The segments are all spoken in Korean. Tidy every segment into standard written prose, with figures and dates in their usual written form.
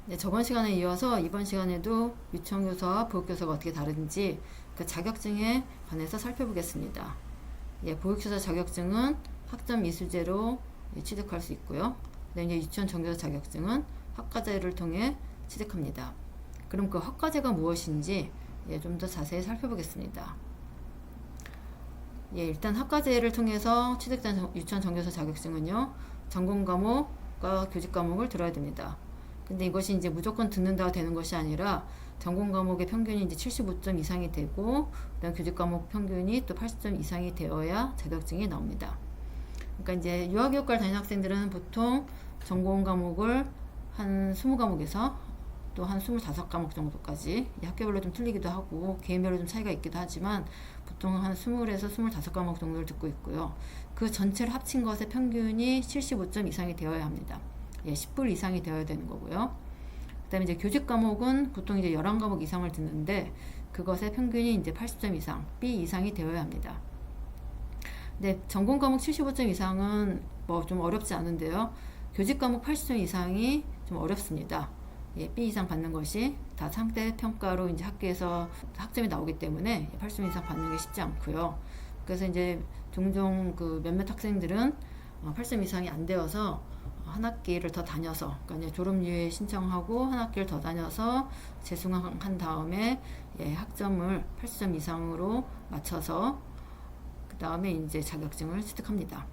네, 저번 시간에 이어서 이번 시간에도 유치원교사와 보육교사가 어떻게 다른지 그 자격증에 관해서 살펴보겠습니다. 예, 보육교사 자격증은 학점 미술제로 취득할 수 있고요. 그다음에 유치원 정교사 자격증은 학과제를 통해 취득합니다. 그럼 그 학과제가 무엇인지 좀 더 자세히 살펴보겠습니다. 예, 일단 학과제를 통해서 취득된 유치원 정교사 자격증은요, 전공 과목과 교직 과목을 들어야 됩니다. 근데 이것이 이제 무조건 듣는다고 되는 것이 아니라 전공 과목의 평균이 이제 75점 이상이 되고, 그다음 교직 과목 평균이 또 80점 이상이 되어야 자격증이 나옵니다. 그러니까 이제 유아교육과를 다니는 학생들은 보통 전공 과목을 한 20과목에서 또 한 25과목 정도까지, 학교별로 좀 틀리기도 하고 개인별로 좀 차이가 있기도 하지만 보통 한 20에서 25과목 정도를 듣고 있고요. 그 전체를 합친 것의 평균이 75점 이상이 되어야 합니다. 예, 10불 이상이 되어야 되는 거고요. 그 다음에 이제 교직 과목은 보통 이제 11과목 이상을 듣는데 그것의 평균이 이제 80점 이상, B 이상이 되어야 합니다. 근데 전공 과목 75점 이상은 뭐 좀 어렵지 않은데요. 교직 과목 80점 이상이 좀 어렵습니다. 예, B 이상 받는 것이 다 상대 평가로 이제 학교에서 학점이 나오기 때문에 80점 이상 받는 게 쉽지 않고요. 그래서 이제 종종 그 몇몇 학생들은 80점 이상이 안 되어서 한 학기를 더 다녀서, 그러니까 이제 졸업유예 신청하고 한 학기를 더 다녀서 재수강한 다음에 학점을 80점 이상으로 맞춰서 그 다음에 이제 자격증을 취득합니다.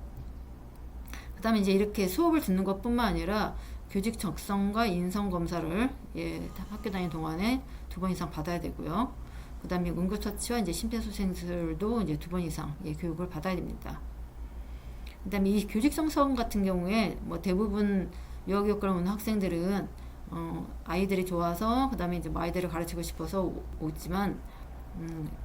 그 다음에 이제 이렇게 수업을 듣는 것뿐만 아니라 교직 적성과 인성 검사를 학교 다니는 동안에 2번 이상 받아야 되고요. 그 다음에 응급처치와 이제 심폐소생술도 이제 2번 이상 교육을 받아야 됩니다. 그 다음에 이 교직성성 같은 경우에 뭐 대부분 유아교육과를 오는 학생들은 아이들이 좋아서 그 다음에 이제 뭐 아이들을 가르치고 싶어서 오지만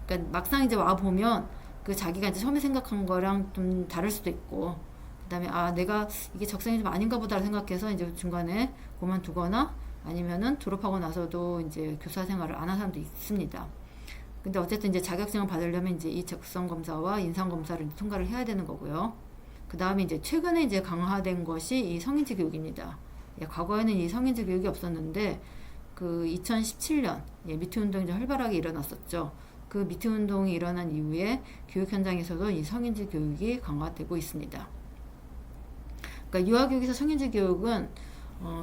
그러니까 막상 이제 와 보면 그 자기가 이제 처음에 생각한 거랑 좀 다를 수도 있고, 그 다음에 내가 이게 적성이 좀 아닌가 보다 생각해서 이제 중간에 그만두거나 아니면은 졸업하고 나서도 이제 교사 생활을 안 한 사람도 있습니다. 근데 어쨌든 이제 자격증을 받으려면 이제 이 적성 검사와 인상 검사를 통과를 해야 되는 거고요. 그 다음에 이제 최근에 이제 강화된 것이 이 성인지 교육입니다. 과거에는 이 성인지 교육이 없었는데 그 2017년 미투 운동이 이제 활발하게 일어났었죠. 그 미투 운동이 일어난 이후에 교육 현장에서도 이 성인지 교육이 강화되고 있습니다. 그러니까 유아교육에서 성인지 교육은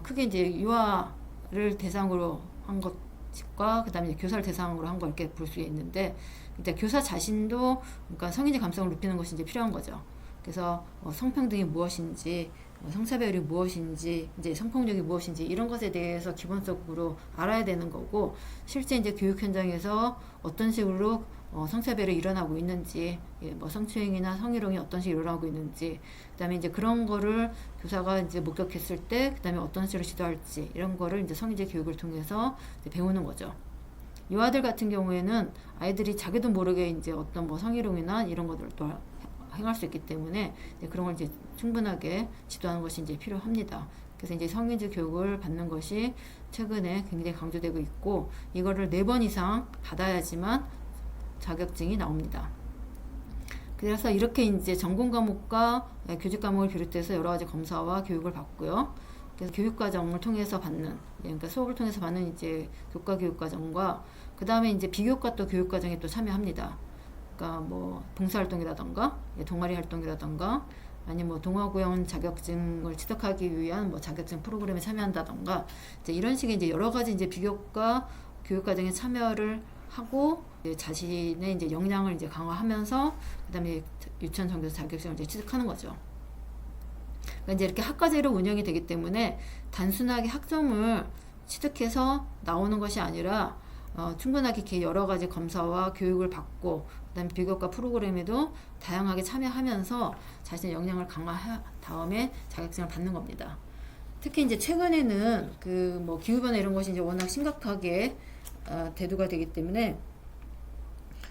크게 이제 유아를 대상으로 한 것과 그 다음에 교사를 대상으로 한 걸 이렇게 볼 수 있는데, 일단 교사 자신도 그러니까 성인지 감성을 높이는 것이 이제 필요한 거죠. 그래서 성평등이 무엇인지, 성차별이 무엇인지, 이제 성폭력이 무엇인지 이런 것에 대해서 기본적으로 알아야 되는 거고, 실제 이제 교육 현장에서 어떤 식으로 성차별이 일어나고 있는지, 뭐 성추행이나 성희롱이 어떤 식으로 일어나고 있는지, 그다음에 이제 그런 거를 교사가 이제 목격했을 때, 그다음에 어떤 식으로 지도할지 이런 거를 이제 성인지 교육을 통해서 이제 배우는 거죠. 유아들 같은 경우에는 아이들이 자기도 모르게 이제 어떤 뭐 성희롱이나 이런 것들을 또 행할 수 있기 때문에 그런 걸 이제 충분하게 지도하는 것이 이제 필요합니다. 그래서 이제 성인지 교육을 받는 것이 최근에 굉장히 강조되고 있고, 이거를 4번 이상 받아야지만 자격증이 나옵니다. 그래서 이렇게 이제 전공 과목과 교직 과목을 비롯해서 여러 가지 검사와 교육을 받고요. 그래서 교육과정을 통해서 받는, 그러니까 수업을 통해서 받는 이제 교과 교육과정과 그 다음에 이제 비교과 또 교육과정에 또 참여합니다. 그러니까 뭐 봉사활동이라던가 동아리 활동이라던가 아니면 뭐 동아구연 자격증을 취득하기 위한 뭐 자격증 프로그램에 참여한다던가 이제 이런 식의 이제 여러 가지 이제 비교과 교육과정에 참여를 하고 이제 자신의 이제 역량을 이제 강화하면서 그다음에 유치원 정교사 자격증을 이제 취득하는 거죠. 그러니까 이제 이렇게 학과제로 운영이 되기 때문에 단순하게 학점을 취득해서 나오는 것이 아니라 충분하게 이렇게 여러 가지 검사와 교육을 받고 그다음에 비교과 프로그램에도 다양하게 참여하면서 자신의 역량을 강화한 다음에 자격증을 받는 겁니다. 특히 이제 최근에는 그 뭐 기후변화 이런 것이 이제 워낙 심각하게 대두가 되기 때문에,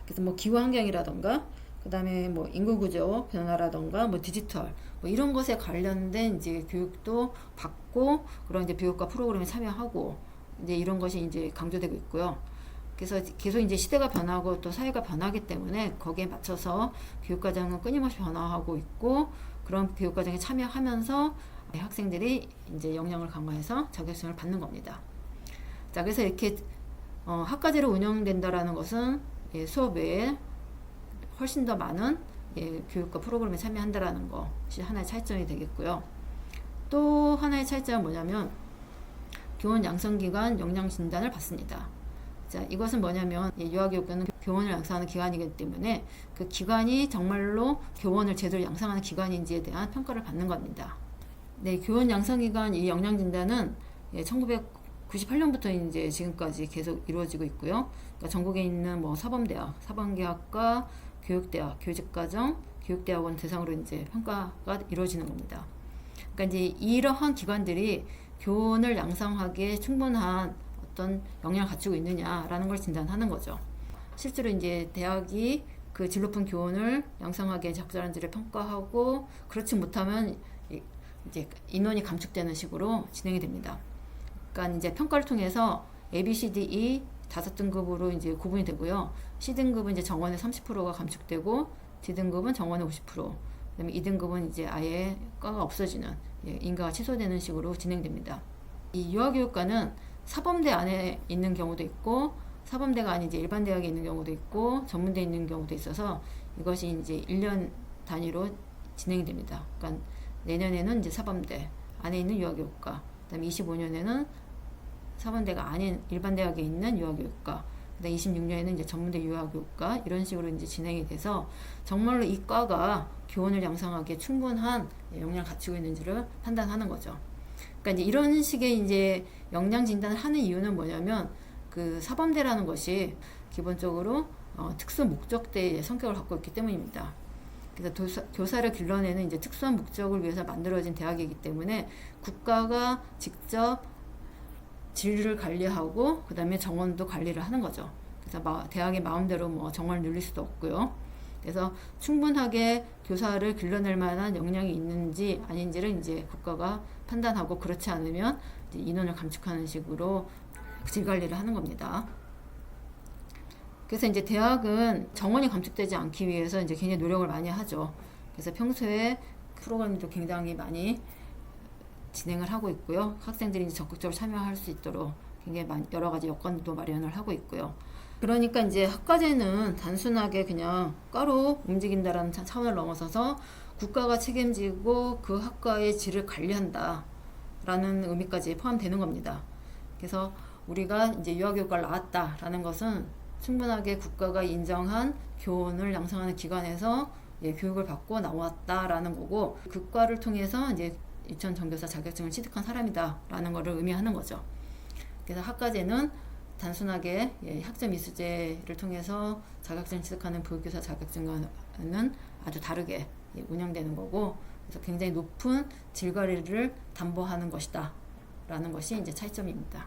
그래서 뭐 기후 환경이라던가 그다음에 뭐 인구 구조 변화라던가 뭐 디지털 뭐 이런 것에 관련된 이제 교육도 받고 그런 이제 비교과 프로그램에 참여하고 이제 이런 것이 이제 강조되고 있고요. 그래서 계속 이제 시대가 변하고 또 사회가 변하기 때문에 거기에 맞춰서 교육과정은 끊임없이 변화하고 있고, 그런 교육과정에 참여하면서 학생들이 이제 역량을 강화해서 자격증을 받는 겁니다. 자, 그래서 이렇게 학과제로 운영된다라는 것은 수업 외에 훨씬 더 많은 교육과 프로그램에 참여한다라는 것이 하나의 차이점이 되겠고요. 또 하나의 차이점은 뭐냐면 교원 양성기간 역량진단을 받습니다. 자, 이것은 뭐냐면 유아교육과는 교원을 양성하는 기관이기 때문에 그 기관이 정말로 교원을 제대로 양성하는 기관인지에 대한 평가를 받는 겁니다. 네, 교원 양성기관 이 역량진단은 1998년부터 이제 지금까지 계속 이루어지고 있고요. 그러니까 전국에 있는 뭐 사범대학, 사범계학과, 교육대학, 교직과정, 교육대학원 대상으로 이제 평가가 이루어지는 겁니다. 그러니까 이제 이러한 기관들이 교원을 양성하기에 충분한 어떤 역량을 갖추고 있느냐라는 걸 진단하는 거죠. 실제로 이제 대학이 그 질 높은 교원을 양성하기에 적절한지를 평가하고 그렇지 못하면 이제 인원이 감축되는 식으로 진행이 됩니다. 그러니까 이제 평가를 통해서 A, B, C, D, E 5등급으로 이제 구분이 되고요. C등급은 이제 정원의 30%가 감축되고 D등급은 정원의 50%, 그다음에 2등급은 이제 아예 과가 없어지는 인가가 취소되는 식으로 진행됩니다. 이 유아교육과는 사범대 안에 있는 경우도 있고 사범대가 아닌 이제 일반 대학에 있는 경우도 있고 전문대에 있는 경우도 있어서 이것이 이제 1년 단위로 진행이 됩니다. 그러니까 내년에는 이제 사범대 안에 있는 유아교육과, 그다음에 25년에는 사범대가 아닌 일반 대학에 있는 유아교육과, 그다음에 26년에는 이제 전문대 유아교육과 이런 식으로 이제 진행이 돼서 정말로 이 과가 교원을 양성하기에 충분한 역량을 갖추고 있는지를 판단하는 거죠. 그러니까 이제 이런 식의 이제 역량 진단을 하는 이유는 뭐냐면 그 사범대라는 것이 기본적으로 특수 목적대의 성격을 갖고 있기 때문입니다. 그래서 교사를 길러내는 이제 특수한 목적을 위해서 만들어진 대학이기 때문에 국가가 직접 진료를 관리하고 그 다음에 정원도 관리를 하는 거죠. 그래서 대학의 마음대로 뭐 정원을 늘릴 수도 없고요. 그래서 충분하게 교사를 길러낼 만한 역량이 있는지 아닌지를 이제 국가가 판단하고 그렇지 않으면 이제 인원을 감축하는 식으로 질 관리를 하는 겁니다. 그래서 이제 대학은 정원이 감축되지 않기 위해서 이제 굉장히 노력을 많이 하죠. 그래서 평소에 프로그램도 굉장히 많이 진행을 하고 있고요. 학생들이 이제 적극적으로 참여할 수 있도록 굉장히 여러 가지 여건도 마련을 하고 있고요. 그러니까 이제 학과제는 단순하게 그냥 과로 움직인다라는 차원을 넘어서서 국가가 책임지고 그 학과의 질을 관리한다라는 의미까지 포함되는 겁니다. 그래서 우리가 이제 유아교육과를 나왔다라는 것은 충분하게 국가가 인정한 교원을 양성하는 기관에서 교육을 받고 나왔다라는 거고 그 과를 통해서 이제 유치원 정교사 자격증을 취득한 사람이다라는 것을 의미하는 거죠. 그래서 학과제는 단순하게 학점 이수제를 통해서 자격증을 취득하는 부교사 자격증과는 아주 다르게 운영되는 거고 그래서 굉장히 높은 질 관리를 담보하는 것이다 라는 것이 이제 차이점입니다.